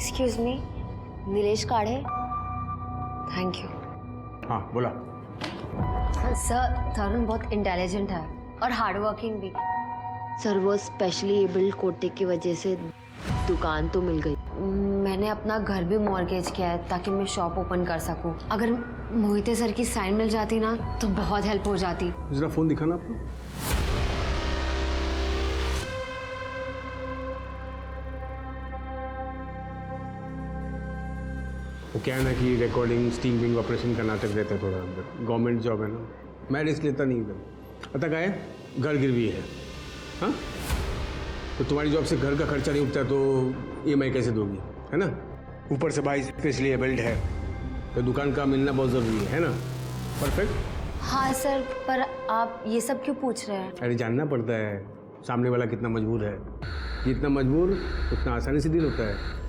Excuse me, Nilesh काढ़े। Thank you. हाँ बोला। सर, तरुण बहुत इंटेलिजेंट है और हार्ड वर्किंग भी। सर, वो स्पेशली एबल्ड कोटे की वजह से दुकान तो मिल गई। मैंने अपना घर भी मॉर्गेज किया है ताकि मैं शॉप ओपन कर सकूं। अगर मोहिते सर की साइन मिल जाती ना तो बहुत हेल्प हो जाती। जरा फोन दिखाना आपको। वो क्या है ना कि रिकॉर्डिंग स्टिंग विंग ऑपरेशन का नाटक रहता है थोड़ा अंदर। गवर्नमेंट जॉब है ना, मैं रिस्क लेता नहीं एकदम। पता क्या है, घर गिरवी है। हाँ, तो तुम्हारी जॉब से घर का खर्चा नहीं उठता तो EMI कैसे दोगी, है ना। ऊपर से भाई स्पेशली एबल्ड है तो दुकान का मिलना बहुत ज़रूरी है ना। परफेक्ट। हाँ सर, पर आप ये सब क्यों पूछ रहे हैं? अरे जानना पड़ता है सामने वाला कितना मजबूर है। जितना मजबूर उतना आसानी से डील होता है।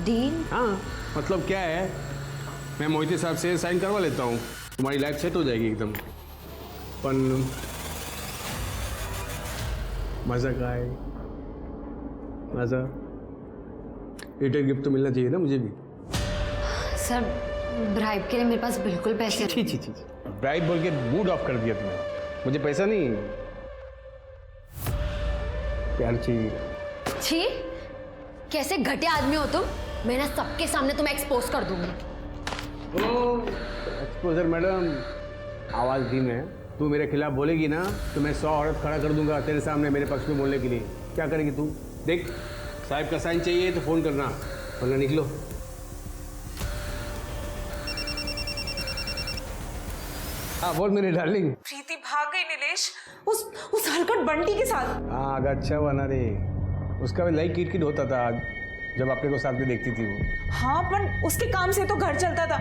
डील? हाँ, मतलब क्या है, मैं मोहिते साहब से साइन करवा लेता हूँ, तुम्हारी लाइफ सेट हो जाएगी एकदम। पर मज़ा का है, मज़ा। रिटर्न गिफ्ट तो मिलना चाहिए ना मुझे भी। सर, ब्राइब के लिए मेरे पास बिल्कुल पैसे छी छी छी, ब्राइब बोल के मूड ऑफ कर दिया तुमने। मुझे पैसा नहीं, प्यार चाहिए। छी, कैसे घटिया आदमी हो तुम। मैं ना सबके सामने तुम्हें एक्सपोज कर दूंगी। एक्सपोजर मैडम, आवाज़ धीम है। तू मेरे खिलाफ बोलेगी ना तो मैं 100 औरत खड़ा कर दूंगा तेरे सामने मेरे पक्ष में बोलने के लिए। क्या करेगी तू? देख, साहब का साइन चाहिए तो फोन करना, वरना निकलो। हाँ बोल मेरी डार्लिंग। प्रीति भाग गई नीलेश, उस हरकत बंटी के साथ। हाँ अगर अच्छा हुआ ना रे, उसका भी लाइक किट होता था जब अपने को साथ में देखती थी वो। हाँ, पर उसके काम से तो घर चलता था।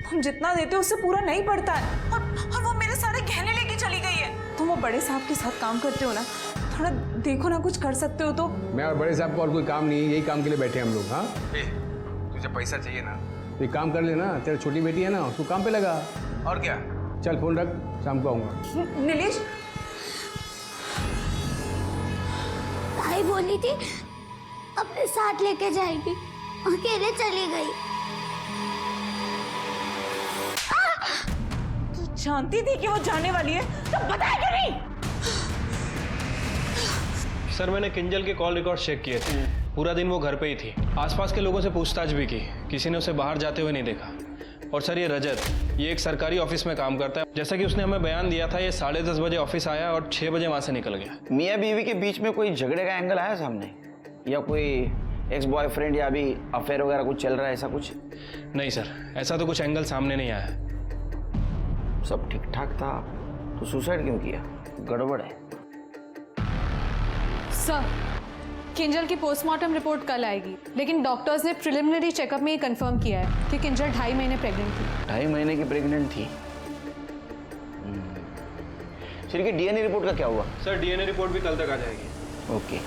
हम जितना देते उससे पूरा नहीं पड़ता है। और वो मेरे सारे गहने लेके चली गई है। तुम वो बड़े साहब के साथ काम करते हो ना, थोड़ा देखो ना, कुछ कर सकते हो तो। मैं और बड़े साहब को और कोई काम नहीं है, यही काम के लिए बैठे हम लोग। हाँ, तुझे पैसा चाहिए ना तो एक काम कर लेना, तेरी छोटी बेटी है ना, उसको काम पे लगा। और क्या, चल फोन रख, शाम को आऊंगा। नीलेश, भाई बोली थी अपने साथ लेके जाएगी, अकेले चली गई। तू जानती थी कि वो जाने वाली है तो बताया क्यों नहीं? सर, मैंने किंजल के कॉल रिकॉर्ड चेक किए थे। पूरा दिन वो घर पे ही थी। आसपास के लोगों से पूछताछ भी की, किसी ने उसे बाहर जाते हुए नहीं देखा। और सर, ये रजत, ये एक सरकारी ऑफिस में काम करता है। जैसा कि उसने हमें बयान दिया था, ये 10:30 बजे ऑफिस आया और 6 बजे वहां से निकल गया। मियाँ बीवी के बीच में कोई झगड़े का एंगल आया सामने, या कोई एक्स बॉयफ्रेंड या अभी अफेयर वगैरह कुछ चल रहा है, ऐसा कुछ? नहीं सर, ऐसा तो कुछ एंगल सामने नहीं आया। सब ठीक ठाक था तो सुसाइड क्यों किया? गड़बड़ है। सर, किंजल की पोस्टमार्टम रिपोर्ट कल आएगी, लेकिन डॉक्टर्स ने प्रिलिमिनरी चेकअप में ये कंफर्म किया है कि किंजल 2.5 महीने प्रेग्नेंट थी। 2.5 महीने की प्रेग्नेंट थी। ठीक है, DNA रिपोर्ट का क्या हुआ? सर, DNA रिपोर्ट भी कल तक आ जाएगी। ओके,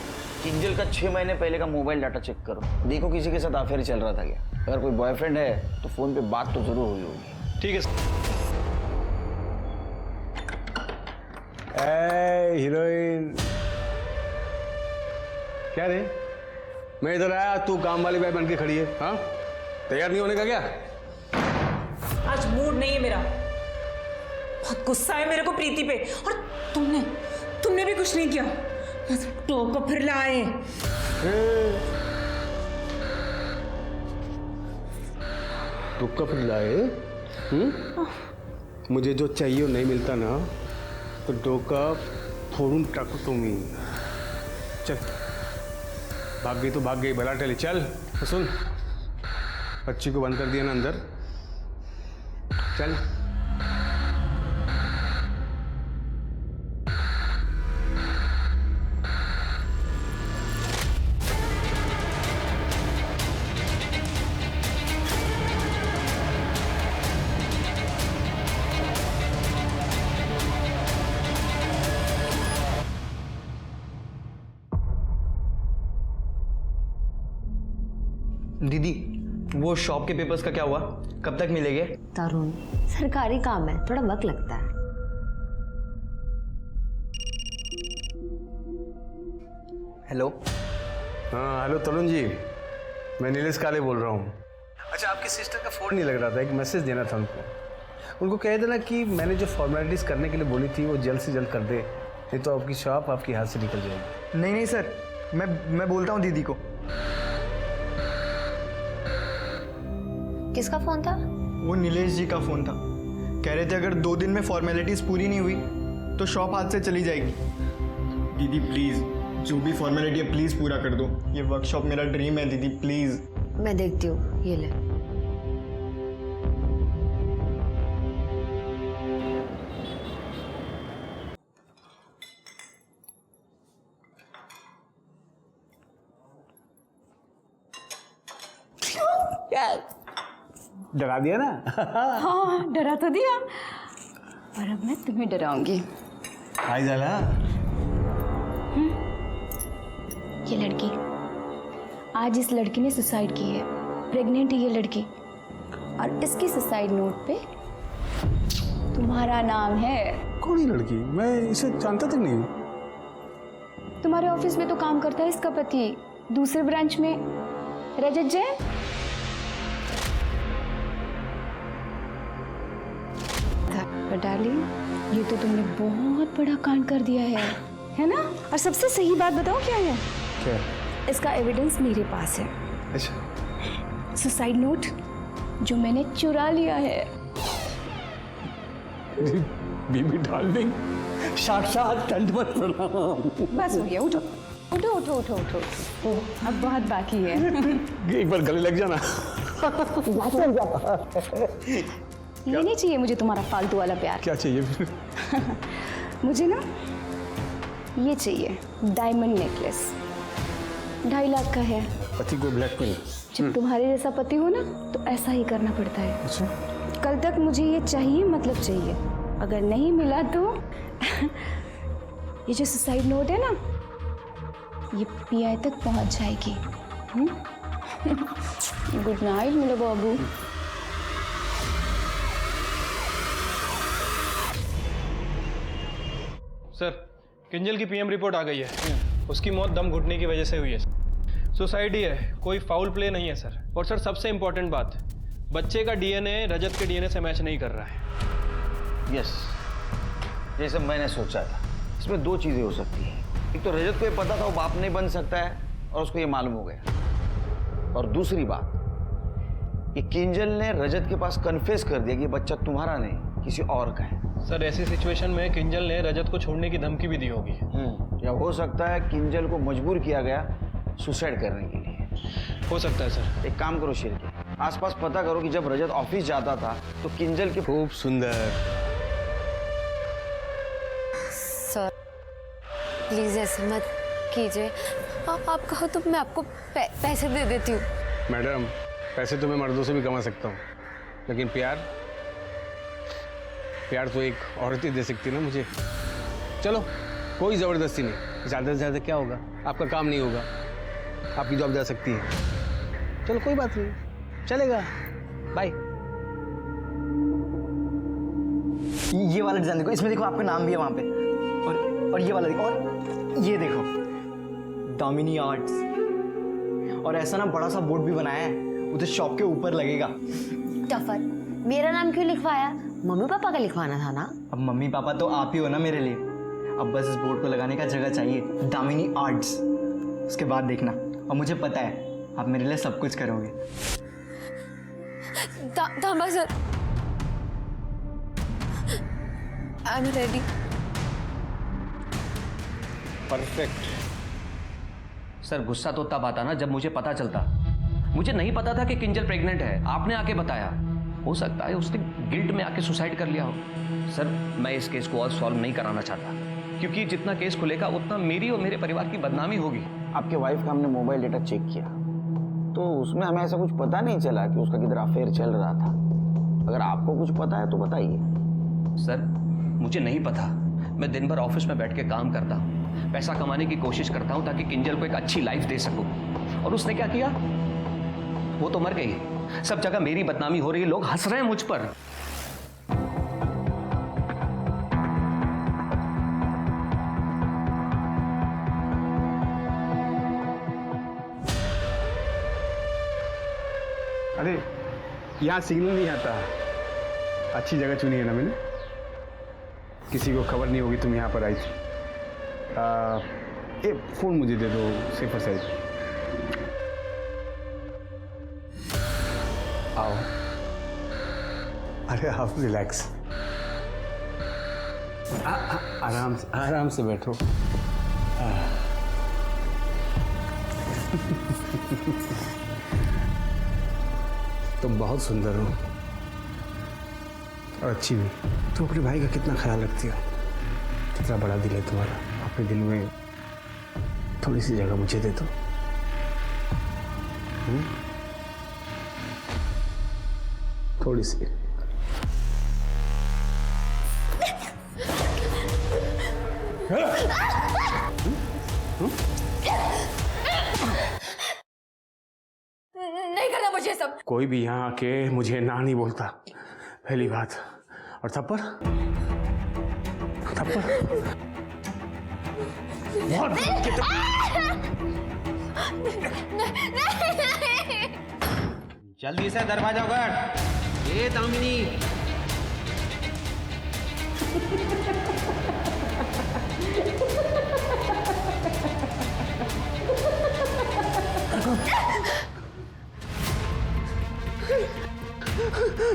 किंजल का 6 महीने पहले का मोबाइल डाटा चेक करो, देखो किसी के साथ अफेयर चल रहा था क्या। अगर कोई बॉयफ्रेंड है तो फोन पे बात तो जरूर हुई होगी। ठीक है सर। हीरोइन, क्या रे, मैं इधर आया, तू काम वाली बाई बन के खड़ी है। हाँ, तैयार नहीं होने का क्या? आज मूड नहीं है मेरा, बहुत गुस्सा है मेरे को प्रीति पे। और तुमने भी कुछ नहीं किया, बस टोको फिर लाए। तू कब लाए? मुझे जो चाहिए वो नहीं मिलता ना तो डोका फोड़ूं टाकू तुम्हें। चल, भाग गई तो भाग गई, भला टले। चल सुन, बच्ची को बंद कर दिया ना अंदर, चल। दीदी, वो शॉप के पेपर्स का क्या हुआ? कब तक मिलेंगे? तरुण, सरकारी काम है, थोड़ा वक्त लगता है। हेलो। हाँ हेलो तरुण जी, मैं नीलेश काले बोल रहा हूँ। अच्छा, आपकी सिस्टर का फ़ोन नहीं लग रहा था, एक मैसेज देना था उनको कह देना कि मैंने जो फॉर्मेलिटीज़ करने के लिए बोली थी वो जल्द से जल्द कर दे, नहीं तो आपकी शॉप आपके हाथ से निकल जाएगी। नहीं सर, मैं बोलता हूँ दीदी को। किसका फोन था? वो नीलेश जी का फ़ोन था। कह रहे थे अगर 2 दिन में फॉर्मेलिटीज़ पूरी नहीं हुई तो शॉप हाथ से चली जाएगी। दीदी प्लीज़, जो भी फॉर्मेलिटी है प्लीज़ पूरा कर दो। ये वर्कशॉप मेरा ड्रीम है दीदी, प्लीज़। मैं देखती हूँ, ये ले। डरा दिया ना? हाँ, डरा तो दिया, पर अब मैं तुम्हें डराऊंगी। हाय जाला। ये लड़की, आज इस लड़की ने सुसाइड की है। प्रेग्नेंट है ये लड़की, और इसकी सुसाइड नोट पे तुम्हारा नाम है। कौन ही लड़की? मैं इसे जानता तक नहीं हूँ। तुम्हारे ऑफिस में तो काम करता है इसका पति, दूसरे ब्रांच में, रजत जैन। पर डार्लिंग, ये तो तुमने बहुत बड़ा कांड कर दिया है ना? और सबसे सही बात बताओ क्या है? क्या? इसका एविडेंस मेरे पास है। अच्छा, सुसाइड नोट जो मैंने चुरा लिया है। बीबी डार्लिंग, साक्षात दंडवत प्रणाम। बस हो गया, उठो उठो उठो उठो उठो, अब बहुत बाकी है। एक बार गले लग जाना। ये नहीं चाहिए मुझे तुम्हारा फालतू वाला प्यार। क्या चाहिए फिर? मुझे ना ये चाहिए, डायमंड नेकलेस, 2.5 लाख का है। पति को ब्लैक पिन। जब तुम्हारे जैसा पति हो ना तो ऐसा ही करना पड़ता है। अच्छा, कल तक मुझे ये चाहिए, मतलब चाहिए। अगर नहीं मिला तो ये जो सुसाइड नोट है ना, ये पीआई तक पहुंच जाएगी। गुड नाइट मेरे बाबू। सर, किंजल की पीएम रिपोर्ट आ गई है। उसकी मौत दम घुटने की वजह से हुई है। सुसाइड ही है, कोई फाउल प्ले नहीं है सर। और सर, सबसे इंपॉर्टेंट बात, बच्चे का डीएनए रजत के डीएनए से मैच नहीं कर रहा है। यस, जैसे मैंने सोचा था। इसमें 2 चीज़ें हो सकती हैं। एक तो रजत को ये पता था वो बाप नहीं बन सकता है, और उसको ये मालूम हो गया। और दूसरी बात, ये किंजल ने रजत के पास कन्फेस कर दिया कि ये बच्चा तुम्हारा नहीं, किसी और का है। सर, ऐसी सिचुएशन में किंजल ने रजत को छोड़ने की धमकी भी दी होगी। या हो सकता है किंजल को मजबूर किया गया सुसाइड करने के लिए। हो सकता है सर। एक काम करो शिरके, आसपास पता करो कि जब रजत ऑफिस जाता था तो किंजल के खूब सुंदर। सर प्लीज ऐसे मत कीजिए, आप कहो तो मैं आपको पैसे दे देती हूँ। मैडम, पैसे तो मैं मर्दों से भी कमा सकता हूँ, लेकिन प्यार तो एक औरत ही दे सकती है ना मुझे। चलो, कोई ज़बरदस्ती नहीं। ज़्यादा से ज़्यादा क्या होगा? आपका काम नहीं होगा, आपकी जॉब जा सकती है। चलो, कोई बात नहीं, चलेगा। बाय। ये वाला डिजाइन देखो, इसमें देखो आपका नाम भी है वहाँ पे। और ये वाला देखो, और ये देखो, दामिनी आर्ट्स। और ऐसा ना बड़ा सा बोर्ड भी बनाया है, उधर शॉप के ऊपर लगेगा। टफर, मेरा नाम क्यों लिखवाया? मम्मी पापा का लिखवाना था ना। अब मम्मी पापा तो आप ही हो ना मेरे लिए। अब बस इस बोर्ड को लगाने का जगह चाहिए, दामिनी आर्ट्स। उसके बाद देखना, और मुझे पता है आप मेरे लिए सब कुछ करोगे। तांबा sir, I am ready. Perfect. Sir, गुस्सा तो तब आता ना जब मुझे पता चलता। मुझे नहीं पता था कि किंजल प्रेग्नेंट है, आपने आके बताया। हो सकता है उसने गिल्ट में आके सुसाइड कर लिया हो। सर, मैं इस केस को और सॉल्व नहीं कराना चाहता, क्योंकि जितना केस खुलेगा उतना मेरी और मेरे परिवार की बदनामी होगी। आपके वाइफ का हमने मोबाइल डेटा चेक किया तो उसमें हमें ऐसा कुछ पता नहीं चला कि उसका किधर अफेयर चल रहा था। अगर आपको कुछ पता है तो बताइए। सर, मुझे नहीं पता। मैं दिन भर ऑफिस में बैठ के काम करता हूँ, पैसा कमाने की कोशिश करता हूँ ताकि किंजल को एक अच्छी लाइफ दे सकूँ। और उसने क्या किया? वो तो मर गई। सब जगह मेरी बदनामी हो रही है, लोग हंस रहे हैं मुझ पर। अरे यहाँ सिग्नल नहीं आता। अच्छी जगह चुनी है ना मैंने, किसी को खबर नहीं होगी तुम यहाँ पर आई थी। ये फ़ोन मुझे दे दो, सेफर साइड। आओ। अरे आप रिलैक्स, आराम से बैठो। तुम बहुत सुंदर हो और अच्छी भी। तुम अपने भाई का कितना ख्याल रखती हो, कितना बड़ा दिल है तुम्हारा। अपने दिल में थोड़ी सी जगह मुझे दे दो। थोड़ी सी। नहीं करना मुझे सब। कोई भी यहाँ आके मुझे ना नहीं बोलता, पहली बात। और थप्पड़ थप्पड़ बहुत जल्दी से दरवाजा उघड़। ये दामिनी,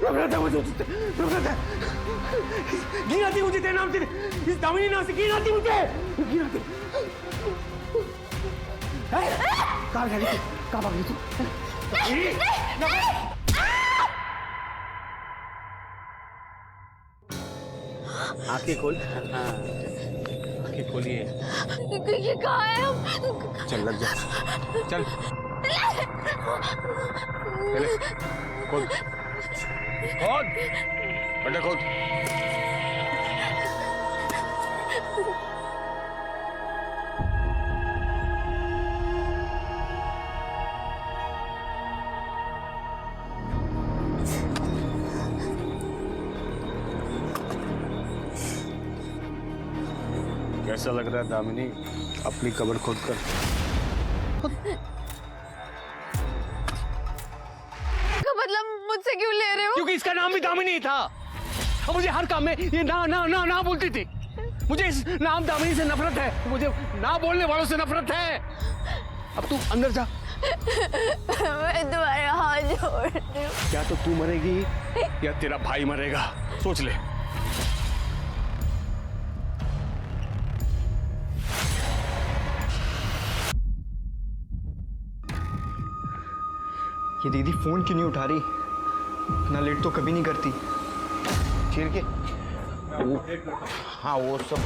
नफरत है मुझे उससे, नफरत है। घिन आती मुझे तेरे नाम से, इस दामिनी नाम से घिन आती मुझे, घिन आती। कहाँ भागी तू? कहाँ भागी तू? आंखें खोल। हाँ, आंखें खोलिए। ये कहाँ है हम? चल लग जा, चल। पहले खोल, खोल, बेटा खोल। कैसा लग रहा है दामिनी, अपनी कब्र खोद कर? मतलब मुझसे क्यों ले रहे हो? क्योंकि इसका नाम भी दामिनी था और मुझे हर काम में ये ना ना ना ना बोलती थी। मुझे इस नाम दामिनी से नफरत है, मुझे ना बोलने वालों से नफरत है। अब तू अंदर जा। मैं तुम्हारे हाथ जोड़ रही हूँ। या तो तू मरेगी या तेरा भाई मरेगा, सोच ले। ये दीदी फोन क्यों नहीं उठा रही? इतना लेट तो कभी नहीं करती। ठीक है, हाँ वो सब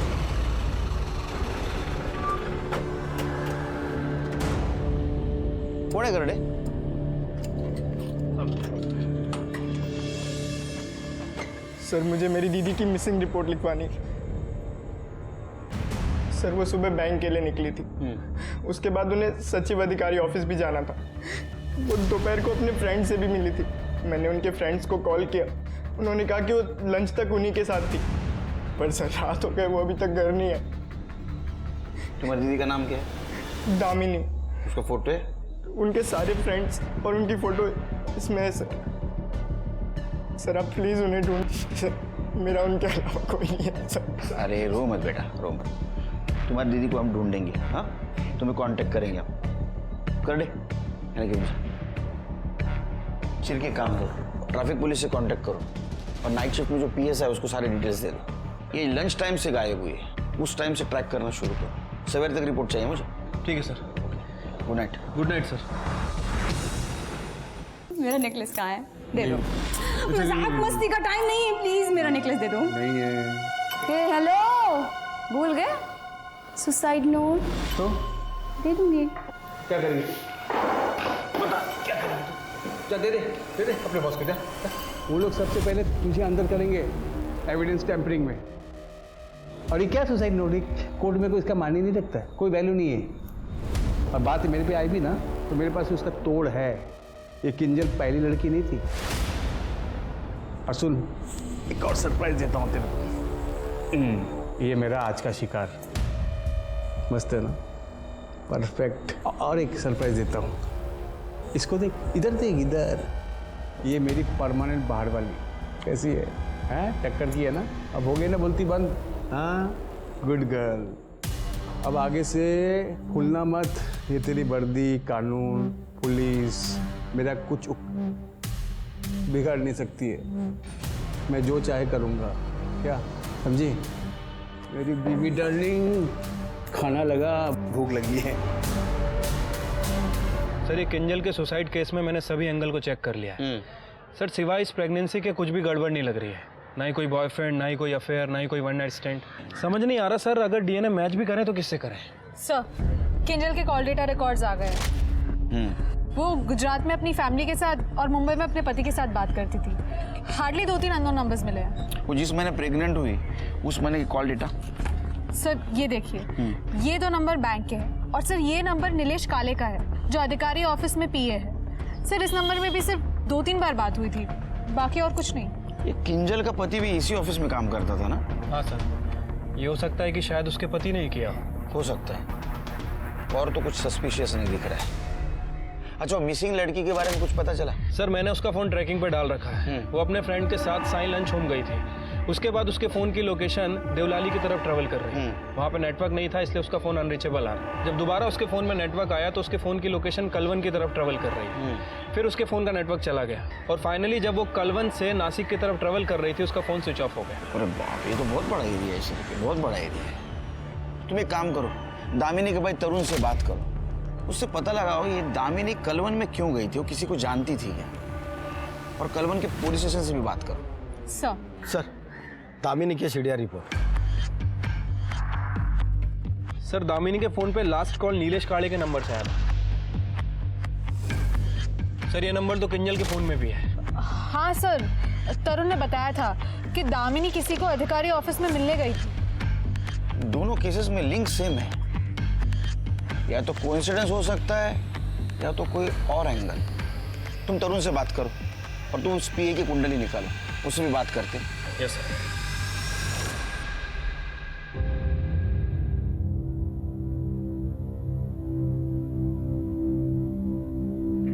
कोड़े करड़े। सर मुझे मेरी दीदी की मिसिंग रिपोर्ट लिखवानी। सर वो सुबह बैंक के लिए निकली थी, उसके बाद उन्हें सचिव अधिकारी ऑफिस भी जाना था। वो दोपहर को अपने फ्रेंड से भी मिली थी। मैंने उनके फ्रेंड्स को कॉल किया, उन्होंने कहा कि वो लंच तक उन्हीं के साथ थी, पर सर रात हो गए, वो अभी तक घर नहीं है। तुम्हारी दीदी का नाम क्या है? दामिनी। उसका फोटो है? उनके सारे फ्रेंड्स और उनकी फोटो इसमें है सर। सर आप प्लीज उन्हें ढूंढ, मेरा उनके अलावा कोई नहीं है सर। अरे रो मत बेटा, रो मत। तुम्हारी दीदी को हम ढूंढेंगे, हाँ तुम्हें कांटेक्ट करेंगे हम। कर दे चिर के काम करो, ट्रैफिक पुलिस से कांटेक्ट करो और नाइट शिफ्ट में जो पीएस है उसको सारे डिटेल्स दे दो। ये लंच टाइम से गायब हुई है, उस टाइम से ट्रैक करना शुरू करो। सवेरे तक रिपोर्ट चाहिए मुझे। ठीक है sir. Good night. Good night sir. मेरा नेकलेस कहाँ है? दे दो। मजाक मस्ती का टाइम नहीं है, प्लीज मेरा नेकलेस दे दो। नहीं है। हेलो, भूल गए? सुसाइड नोट तो दे दूंगी। क्या करेंगे? बता क्या करेंगे? जा दे दे अपने बॉस को जा। वो लोग सबसे पहले तुझे अंदर करेंगे एविडेंस टैंपरिंग में। और ये क्या सुसाइड नोट, कोर्ट में कोई इसका मानी नहीं रखता है, कोई वैल्यू नहीं है। और बात मेरे पे आई भी ना तो मेरे पास उसका तोड़ है। ये किंजल पहली लड़की नहीं थी। और सुन, एक और सरप्राइज देता हूँ तेरे को। ये मेरा आज का शिकार, मस्त है ना, परफेक्ट। और एक सरप्राइज देता हूँ, इसको देख, इधर देख, इधर ये मेरी परमानेंट बाहर वाली कैसी है? हैं टक्कर की है ना? अब हो गई ना बोलती बंद? हाँ गुड गर्ल। अब आगे से भूलना मत, ये तेरी वर्दी, कानून, पुलिस मेरा कुछ बिगाड़ नहीं सकती है। मैं जो चाहे करूँगा, क्या समझी? मेरी बीबी डार्लिंग, खाना लगा, भूख लगी है। सर ये किंजल के सुसाइड केस में मैंने सभी एंगल को चेक कर लिया है सर। सिवाय इस प्रेगनेंसी के कुछ भी गड़बड़ नहीं लग रही है। ना ही कोई बॉयफ्रेंड, ना ही कोई अफेयर, ना ही कोई वन नाइट स्टैंड। समझ नहीं आ रहा सर, अगर डीएनए मैच भी करें तो किससे करें? सर किंजल के कॉल डेटा रिकॉर्ड्स आ गए हैं। वो गुजरात में अपनी फैमिली के साथ और मुंबई में अपने पति के साथ बात करती थी। हार्डली 2-3 अननोन नंबर्स मिले हैं। वो जिस महीने प्रेग्नेंट हुई उस महीने की कॉल डेटा? सर ये देखिए, ये 2 नंबर बैंक के हैं और सर ये नंबर नीलेश काले का है जो अधिकारी ऑफिस में पीए है। सर इस नंबर में भी सिर्फ 2-3 बार बात हुई थी, बाकी और कुछ नहीं। ये किंजल का पति भी इसी ऑफिस में काम करता था ना? हाँ सर, ये हो सकता है कि शायद उसके पति ने ही किया हो सकता है। और तो कुछ सस्पिशियस नहीं दिख रहा है। अच्छा, मिसिंग लड़की के बारे में कुछ पता चला? सर मैंने उसका फ़ोन ट्रैकिंग पे डाल रखा है। वो अपने फ्रेंड के साथ साई लंच होम गई थी। उसके बाद उसके फ़ोन की लोकेशन देवलाली की तरफ ट्रेवल कर रही है। वहाँ पे नेटवर्क नहीं था, इसलिए उसका फ़ोन अनरीचेबल आ रहा है। जब दोबारा उसके फ़ोन में नेटवर्क आया तो उसके फ़ोन की लोकेशन कलवन की तरफ ट्रेवल कर रही है। फिर उसके फ़ोन का नेटवर्क चला गया और फाइनली जब वो कलवन से नासिक की तरफ ट्रेवल कर रही थी उसका फ़ोन स्विच ऑफ हो गया। अरे बाप, ये तो बहुत बड़ा एरिया है, इसलिए बहुत बड़ा एरिया है। तुम एक काम करो, दामिनी के भाई तरुण से बात करो, उससे पता लगाओ ये दामिनी कलवन में क्यों गई थी, वो किसी को जानती थी क्या? और कलवन के पुलिस स्टेशन से भी बात करो। सर दामिनी की सीडीआर रिपोर्ट। सर दामिनी के फ़ोन पे लास्ट कॉल नीलेश काले के नंबर से आया था। सर ये नंबर तो किंजल के फ़ोन में भी है। हाँ सर, तरुण ने बताया था कि दामिनी किसी को अधिकारी ऑफिस में मिलने गई थी। दोनों केसेस में लिंक सेम है। या तो कोइंसिडेंस हो सकता है या तो कोई और एंगल। तुम तरुण से बात करो और तुम उस पीए की कुंडली निकालो, उससे भी बात करते हैं। Yes sir.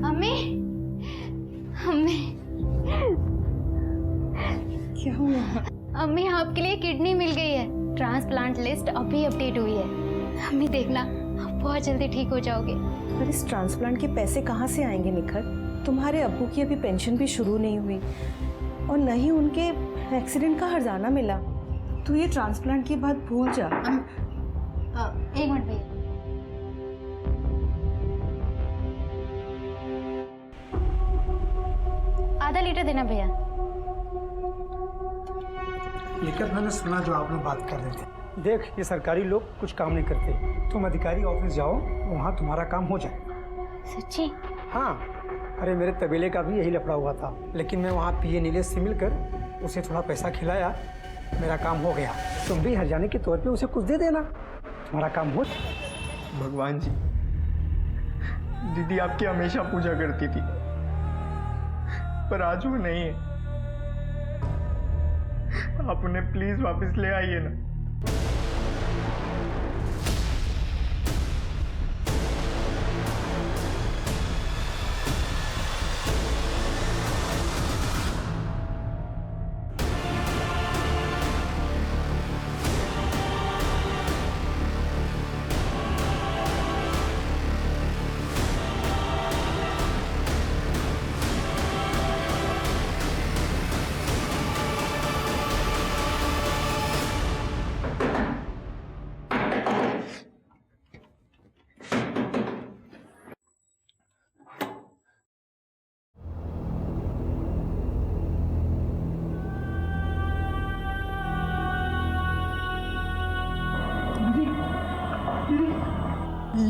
अम्मी, अम्मी, क्या हुआ? अम्मी आपके लिए किडनी मिल गई है। ट्रांसप्लांट लिस्ट अभी अपडेट हुई है। अम्मी देखना, आप बहुत जल्दी ठीक हो जाओगे। पर इस ट्रांसप्लांट के पैसे कहाँ से आएंगे निखर? तुम्हारे अब्बू की अभी पेंशन भी शुरू नहीं हुई और न ही उनके एक्सीडेंट का हर्जाना मिला। तो ये ट्रांसप्लांट की बात भूल जा। एक मिनट भैया। आधा लीटर देना भैया। लेकर मैंने सुना जो आप लोग बात कर रहे थे। देख, ये सरकारी लोग कुछ काम नहीं करते। तुम अधिकारी ऑफिस जाओ, वहाँ तुम्हारा काम हो जाएगा। सच्ची? हाँ, अरे मेरे तबेले का भी यही लफड़ा हुआ था, लेकिन मैं वहाँ पीए नीलेश से मिलकर उसे थोड़ा पैसा खिलाया, मेरा काम हो गया। तुम भी हर्जाने के तौर पे उसे कुछ दे देना, तुम्हारा काम हो। भगवान जी, दीदी आपकी हमेशा पूजा करती थी, पर आज वो नहीं है। आप उन्हें प्लीज वापस ले आइए ना।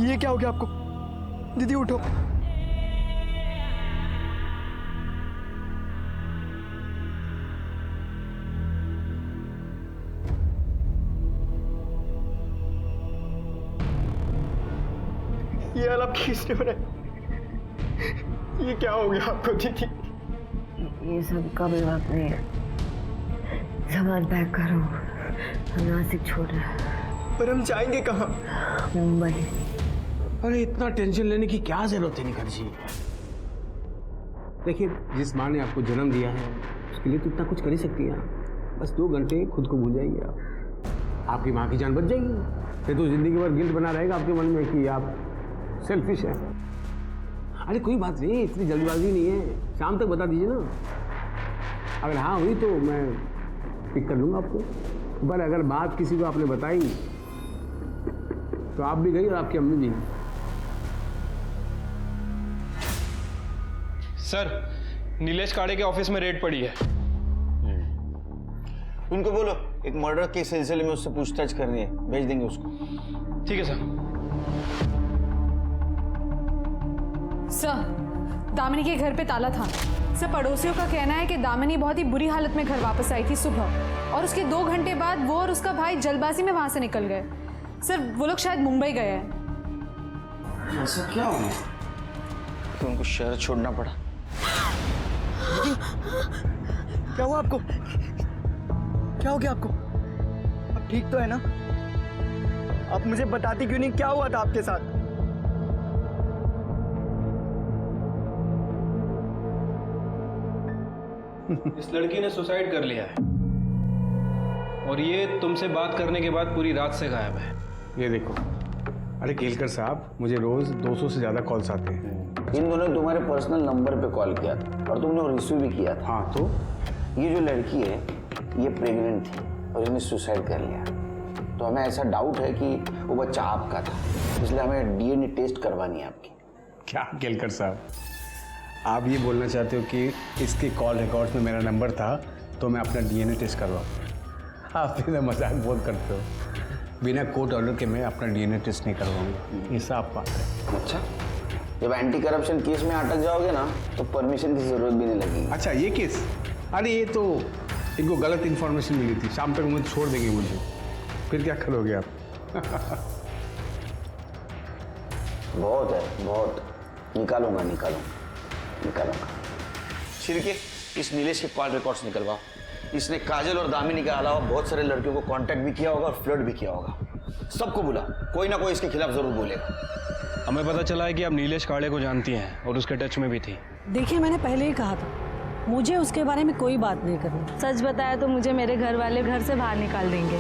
ये क्या हो गया आपको? दीदी उठो। ये हाल आपकी किसने बनाई? ये क्या हो गया आपको दीदी? ये सब कभी वक्त नहीं है। सामान पैक करो, हम नासिक छोड़ रहे हैं। पर हम जाएंगे कहाँ? मुंबई। अरे इतना टेंशन लेने की क्या जरूरत है निखर जी? देखिए, जिस माँ ने आपको जन्म दिया है उसके लिए तो इतना कुछ कर ही सकती हैं आप। बस 2 घंटे खुद को भूल जाइए आप, आपकी माँ की जान बच जाएगी। नहीं तो ज़िंदगी भर गिल्ट बना रहेगा आपके मन में कि आप सेल्फिश हैं। अरे कोई बात नहीं, इतनी जल्दबाजी नहीं है, शाम तक बता दीजिए ना। अगर हाँ हुई तो मैं पिक कर लूँगा आपको, पर अगर बात किसी को आपने बताई तो आप भी गई और आपकी अम्मी भी। सर, नीलेश काड़े के ऑफिस में रेड पड़ी है। उनको बोलो एक मर्डर के सिलसिले में उससे पूछताछ करनी है, भेज देंगे उसको। ठीक है सर। सर, दामिनी के घर पे ताला था। सर, पड़ोसियों का कहना है कि दामिनी बहुत ही बुरी हालत में घर वापस आई थी सुबह, और उसके 2 घंटे बाद वो और उसका भाई जल्दबाजी में वहां से निकल गए। सर, वो लोग शायद मुंबई गए हैं। ऐसा क्या हो गया तो उनको शहर छोड़ना पड़ा? क्या हुआ आपको? क्या हो गया आपको? आप ठीक तो है ना? आप मुझे बताती क्यों नहीं, क्या हुआ था आपके साथ? इस लड़की ने सुसाइड कर लिया है और ये तुमसे बात करने के बाद पूरी रात से गायब है। ये देखो, अरे केलकर साहब, मुझे रोज़ 200 से ज़्यादा कॉल्स आते हैं। इन दोनों ने तुम्हारे पर्सनल नंबर पे कॉल किया था और तुमने रिसीव भी किया था। हाँ, तो ये जो लड़की है ये प्रेग्नेंट थी और इसने सुसाइड कर लिया, तो हमें ऐसा डाउट है कि वो बच्चा आपका था, इसलिए हमें डीएनए टेस्ट करवानी है आपकी। क्या केलकर साहब, आप ये बोलना चाहते हो कि इसके कॉल रिकॉर्ड्स में मेरा नंबर था तो मैं अपना डीएनए टेस्ट करवाऊँ? आप इतना मजाक बहुत करते हो। बिना कोर्ट ऑर्डर के मैं अपना डीएनए टेस्ट नहीं करवाऊंगा, ये साफ बात है। अच्छा, जब एंटी करप्शन केस में अटक जाओगे ना तो परमिशन की जरूरत भी नहीं लगेगी। अच्छा, ये केस? अरे ये तो इनको गलत इन्फॉर्मेशन मिली थी, शाम तक मुझे छोड़ देंगे मुझे, फिर क्या करोगे आप? बहुत है, बहुत। निकालूंगा। छिड़के इस नीलेश के कॉल रिकॉर्ड्स निकलवाओ। इसने काजल और दामिनी के अलावा बहुत सारे लड़कियों को कांटेक्ट भी किया होगा और फ्लर्ट भी किया होगा। सबको बुला, कोई ना कोई इसके खिलाफ जरूर बोलेगा। हमें पता चला है कि आप नीलेश काड़े को जानती हैं और उसके टच में भी थी। देखिए, मैंने पहले ही कहा था, मुझे उसके बारे में कोई बात नहीं करनी। सच बताया तो मुझे मेरे घर वाले घर से बाहर निकाल देंगे।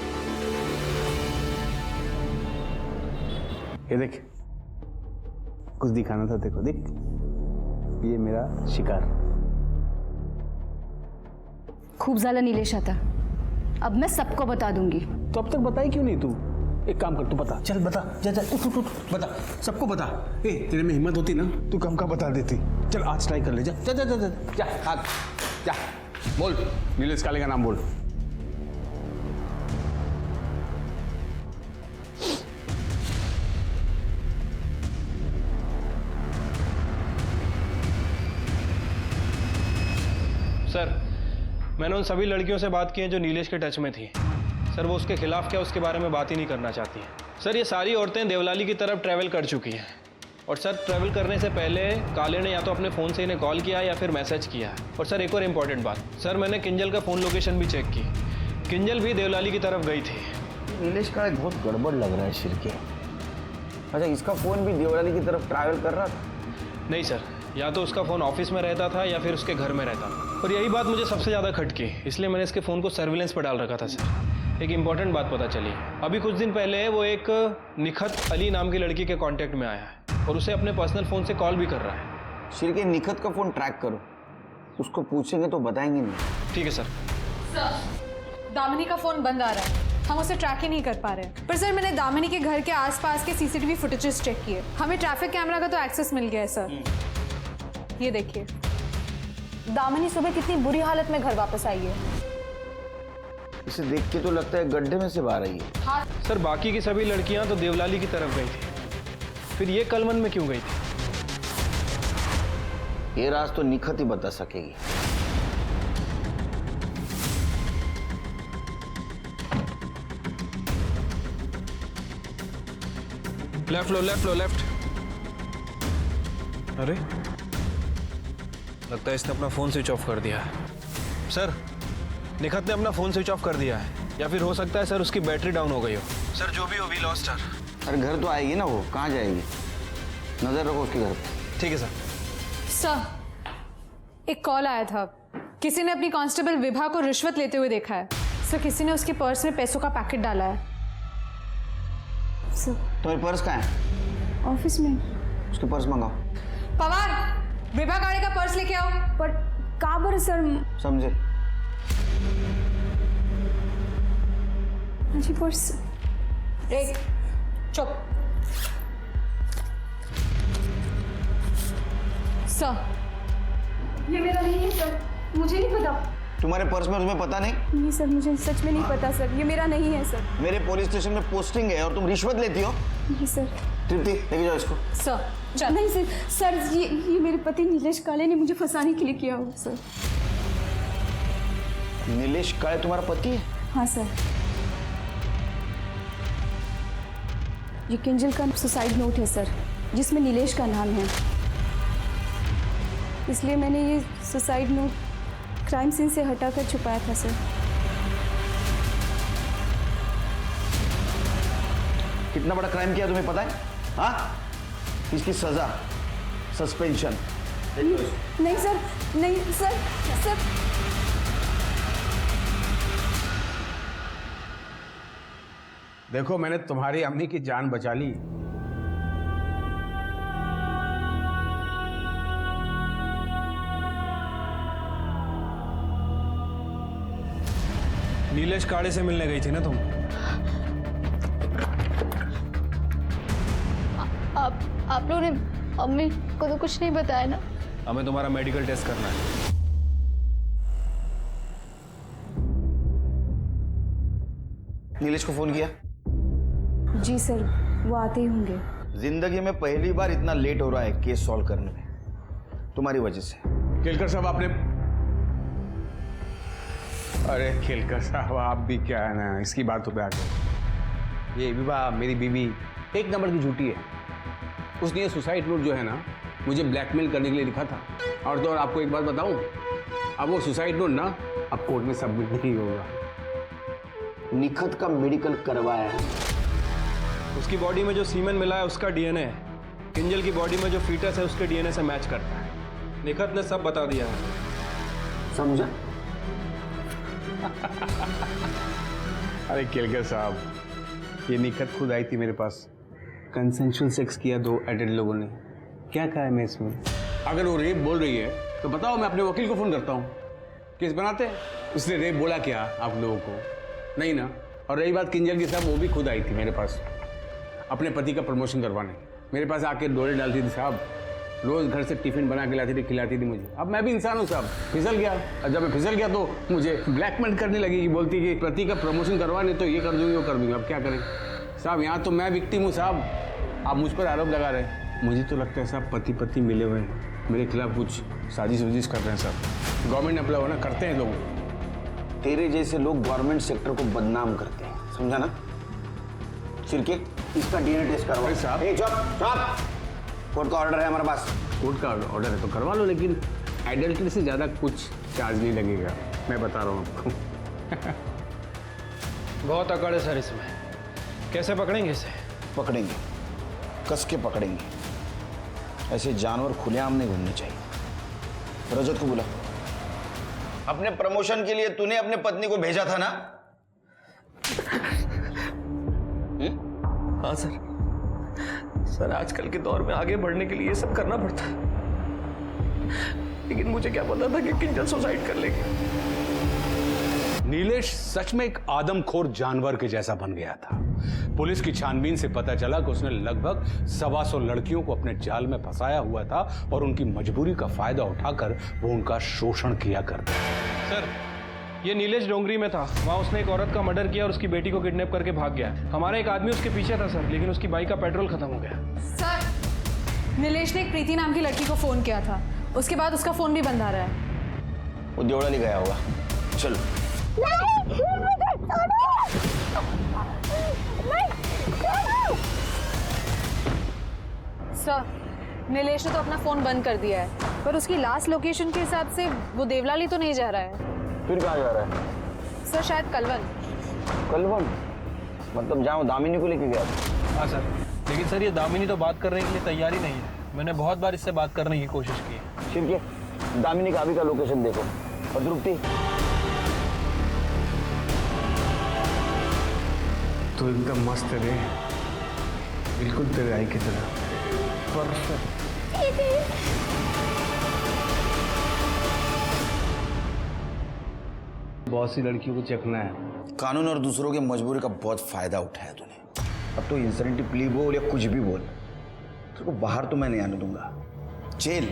ये देख, कुछ दिखाना था, देखो देख, ये मेरा शिकार। खूब ज़्यादा नीलेश आता, अब मैं सबको बता दूंगी। तो अब तक बताई क्यों नहीं तू? एक काम कर, तू बता, चल बता, जा उठ, बता, सबको बता। ए, तेरे में हिम्मत होती ना तू कम का बता देती। चल आज ट्राई कर ले, जा, बोल, नीलेश काले का नाम बोल। सर, मैंने उन सभी लड़कियों से बात की है जो नीलेश के टच में थी। सर, वो उसके खिलाफ क्या उसके बारे में बात ही नहीं करना चाहती हैं। सर, ये सारी औरतें देवलाली की तरफ ट्रैवल कर चुकी हैं और सर, ट्रैवल करने से पहले काले ने या तो अपने फ़ोन से इन्हें कॉल किया या फिर मैसेज किया है। और सर, एक और इम्पॉर्टेंट बात, सर, मैंने किंजल का फ़ोन लोकेशन भी चेक की, किंजल भी देवलाली की तरफ गई थी। नीलेश का बहुत गड़बड़ लग रहा है शिरके। अच्छा, इसका फ़ोन भी देवलाली की तरफ ट्रैवल कर रहा था? नहीं सर, या तो उसका फ़ोन ऑफिस में रहता था या फिर उसके घर में रहता था, और यही बात मुझे सबसे ज़्यादा खटकी, इसलिए मैंने इसके फ़ोन को सर्विलेंस पर डाल रखा था। सर, एक इम्पॉर्टेंट बात पता चली, अभी कुछ दिन पहले वो एक निखत अली नाम की लड़की के कांटेक्ट में आया है और उसे अपने पर्सनल फ़ोन से कॉल भी कर रहा है। शिरके, निखत का फ़ोन ट्रैक करो, उसको पूछेंगे तो बताएंगे नहीं। ठीक है सर। दामिनी का फोन बंद आ रहा है, हम उसे ट्रैक ही नहीं कर पा रहे। पर सर, मैंने दामिनी के घर के आसपास के सीसीटीवी फुटेजेस चेक किए, हमें ट्रैफिक कैमरा का तो एक्सेस मिल गया है सर। ये देखिए, दामिनी सुबह कितनी बुरी हालत में घर वापस आई है। इसे देख के तो लगता है गड्ढे में से बाहर आई है। हाँ सर, बाकी की सभी लड़कियां तो देवलाली की तरफ गई थी, फिर ये कलमन में क्यों गई थी? ये राज तो निखत ही बता सकेगी। लेफ्ट लो, लेफ्ट लो, लेफ्ट। अरे, लगता है इसने अपना फोन स्विच ऑफ कर दिया है। सर, निखत ने अपना फोन स्विच ऑफ कर दिया है, या फिर हो सकता है सर उसकी बैटरी डाउन हो गई हो। सर, जो भी हो, वी लॉस्ट हर। अरे घर तो आएगी ना, वो कहाँ जाएगी? नजर रखो उसके घर पे। ठीक है सर। सर, एक कॉल आया था, किसी ने अपनी कांस्टेबल विभा को रिश्वत लेते हुए देखा है। सर किसी ने उसके पर्स में पैसों का पैकेट डाला है। सर तुम्हारे पर्स कहाँ है? ऑफिस में। उसके पर्स मंगाओ। पवार, विभा गाड़ी का पर्स लेके आओ। पर कहाँ पर है सर? समझे? जी पर्स। एक चुप। सर ये मेरा नहीं है सर, मुझे नहीं पता। तुम्हारे पर्स में तुम्हें पता नहीं? नहीं सर, मुझे सच में नहीं पता सर, ये मेरा नहीं है सर। मेरे पुलिस स्टेशन में पोस्टिंग है और तुम रिश्वत लेती हो? नहीं सर। तृप्ति लेके जाओ इसको। सर चल। नहीं सर, सर ये मेरे पति नीलेश काले ने मुझे फंसाने के लिए किया हुआ सर। नीलेश काले तुम्हारा पति है? हाँ सर। ये किंजल का सुसाइड नोट है सर, जिसमें नीलेश का नाम है, इसलिए मैंने ये सुसाइड नोट क्राइम सीन से हटाकर छुपाया था सर। कितना बड़ा क्राइम किया तुम्हें पता है? हाँ, इसकी सजा सस्पेंशन। नहीं सर, नहीं सर, सर। देखो, मैंने तुम्हारी अम्मी की जान बचा ली। नीलेश काड़े से मिलने गई थी ना तुम? आप लोगों ने अम्मी को तो कुछ नहीं बताया ना? हमें तुम्हारा मेडिकल टेस्ट करना है। नीलेश को फोन किया? जी सर, वो आते ही होंगे। जिंदगी में पहली बार इतना लेट हो रहा है केस सॉल्व करने में, तुम्हारी वजह से। केलकर साहब आपने, अरे केलकर साहब आप भी क्या है ना, इसकी बातों पे आ गए। ये विवाह मेरी बीवी एक नंबर की झूठी है। उसने ये सुसाइड नोट जो है ना, मुझे ब्लैकमेल करने के लिए लिखा था। और तो और आपको एक बात बताऊं, अब वो सुसाइड नोट ना अब कोर्ट में सबमिट नहीं होगा। निखत का मेडिकल करवाया है। उसकी बॉडी में जो सीमेन मिला है उसका डीएनए है, किंजल की बॉडी में जो फीटस है उसके डीएनए से मैच करता है। निखत ने सब बता दिया है। समझा? अरे केलकर साहब, ये निखत खुद आई थी मेरे पास। कंसेंशुअल सेक्स किया दो एडल्ट लोगों ने। क्या कहा है मैं इसमें? अगर वो रेप बोल रही है तो बताओ, मैं अपने वकील को फोन करता हूँ, केस बनाते हैं। उसने रेप बोला क्या आप लोगों को? नहीं ना। और रही बात किंजल की, साहब वो भी खुद आई थी मेरे पास अपने पति का प्रमोशन करवाने। मेरे पास आके डोरे डालती थी साहब, रोज घर से टिफिन बना के लाती थी, खिलाती थी मुझे। अब मैं भी इंसान हूँ साहब, फिसल गया। और जब मैं फिसल गया तो मुझे ब्लैकमेल करने लगी कि बोलती कि पति का प्रमोशन करवाने तो ये कर दूंगी वो कर दूंगी। अब क्या करें साहब, यहाँ तो मैं विक्टिम हूँ साहब, आप मुझ पर आरोप लगा रहे हैं। मुझे तो लगता है साहब पति पति मिले हुए हैं, मेरे खिलाफ कुछ साजिश वजिश कर रहे हैं साहब। गवर्नमेंट अप्लाई होना करते हैं लोग। तेरे जैसे लोग गवर्नमेंट सेक्टर को बदनाम करते हैं, समझा ना? चिरके इसका डीएनए टेस्ट करवाओ साहब। कोर्ट का ऑर्डर है हमारे पास। कोर्ट का ऑर्डर है तो करवा लो, लेकिन एडल्ट्री से ज़्यादा कुछ चार्ज नहीं लगेगा, मैं बता रहा हूँ आपको। बहुत अकड़ है सर इसमें, कैसे पकड़ेंगे इसे? पकड़ेंगे, कस के पकड़ेंगे। ऐसे जानवर खुलेआम नहीं घूमने चाहिए। रजत को बुला। अपने प्रमोशन के लिए तूने अपने पत्नी को भेजा था ना? हाँ सर। सर आजकल के दौर में आगे बढ़ने के लिए ये सब करना पड़ता है, लेकिन मुझे क्या पता था कि किंजल सुसाइड कर लेगी। नीलेश सच में एक आदमखोर जानवर के जैसा बन गया था। पुलिस की छानबीन से पता चला कि उसने लगभग 125 लड़कियों को अपने जाल में फंसाया हुआ था और उनकी मजबूरी का फायदा उठाकर वो उनका शोषण किया करता था। सर ये नीलेश डोंगरी में था, वहाँ उसने एक औरत का मर्डर किया और उसकी बेटी को किडनैप करके भाग गया। हमारा एक आदमी उसके पीछे था सर, लेकिन उसकी बाइक का पेट्रोल खत्म हो गया। सर नीलेश ने एक प्रीति नाम की लड़की को फोन किया था, उसके बाद उसका फोन भी बंद आ रहा है। वो देवड़ा नहीं गया होगा। चलो। सर नीलेश ने तो अपना फोन बंद कर दिया है, पर उसकी लास्ट लोकेशन के हिसाब से वो देवलाली तो नहीं जा रहा है। फिर कहाँ जा रहा है? सर शायद कलवन। कलवन मतलब जहाँ वो दामिनी को लेके गया था? हाँ सर, लेकिन सर ये दामिनी तो बात करने के लिए तैयार ही नहीं है। मैंने बहुत बार इससे बात करने की कोशिश की है। ठीक है, दामिनी का अभी का लोकेशन देखो। और द्रुप्ति, तो एकदम मस्त है रे, बिल्कुल तेरे आई की तरह परफेक्ट। बहुत सी लड़कियों को चखना है। कानून और दूसरों की मजबूरी का बहुत फायदा उठाया तूने। अब तो इंसेंटिव प्ली बोल या कुछ भी बोल, तेरे को बाहर तो मैं नहीं आने दूंगा। जेल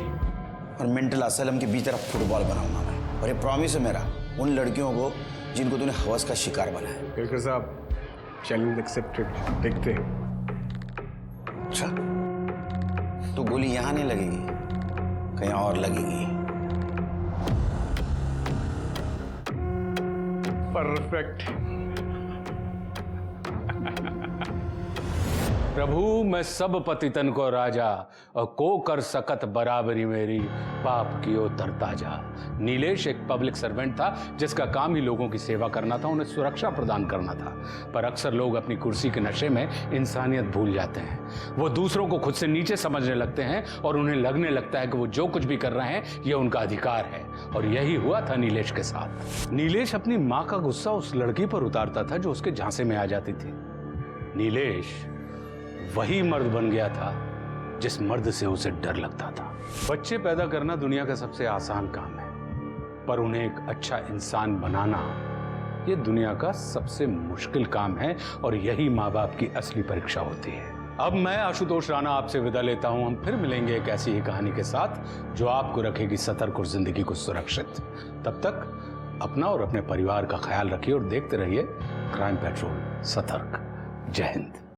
और मेंटल असाइलम के बीच तरफ फुटबॉल बनाऊंगा मैं। और ये प्रॉमिस है मेरा उन लड़कियों को जिनको तूने हवस का शिकार बनाया। केलकर साहब, चैलेंज एक्सेप्टेड, देखते हैं। अच्छा, तो गोली यहां नहीं लगेगी, कहीं और लगेगी। परफेक्ट। प्रभु मैं सब पतितन को राजा और को कर सकत बराबरी मेरी, पाप कियो तरता जा। नीलेश एक पब्लिक सर्वेंट था जिसका काम ही लोगों की सेवा करना था, उन्हें सुरक्षा प्रदान करना था। पर अक्सर लोग अपनी कुर्सी के नशे में इंसानियत भूल जाते हैं। वो दूसरों को खुद से नीचे समझने लगते हैं और उन्हें लगने लगता है कि वो जो कुछ भी कर रहे हैं ये उनका अधिकार है। और यही हुआ था नीलेश के साथ। नीलेश अपनी माँ का गुस्सा उस लड़की पर उतारता था जो उसके झांसे में आ जाती थी। नीलेश वही मर्द बन गया था जिस मर्द से उसे डर लगता था। बच्चे पैदा करना दुनिया का सबसे आसान काम है, पर उन्हें एक अच्छा इंसान बनाना ये दुनिया का सबसे मुश्किल काम है। और यही माँ बाप की असली परीक्षा होती है। अब मैं आशुतोष राणा आपसे विदा लेता हूं। हम फिर मिलेंगे एक ऐसी ही कहानी के साथ जो आपको रखेगी सतर्क और जिंदगी को सुरक्षित। तब तक अपना और अपने परिवार का ख्याल रखिए और देखते रहिए क्राइम पेट्रोल। सतर्क। जय हिंद।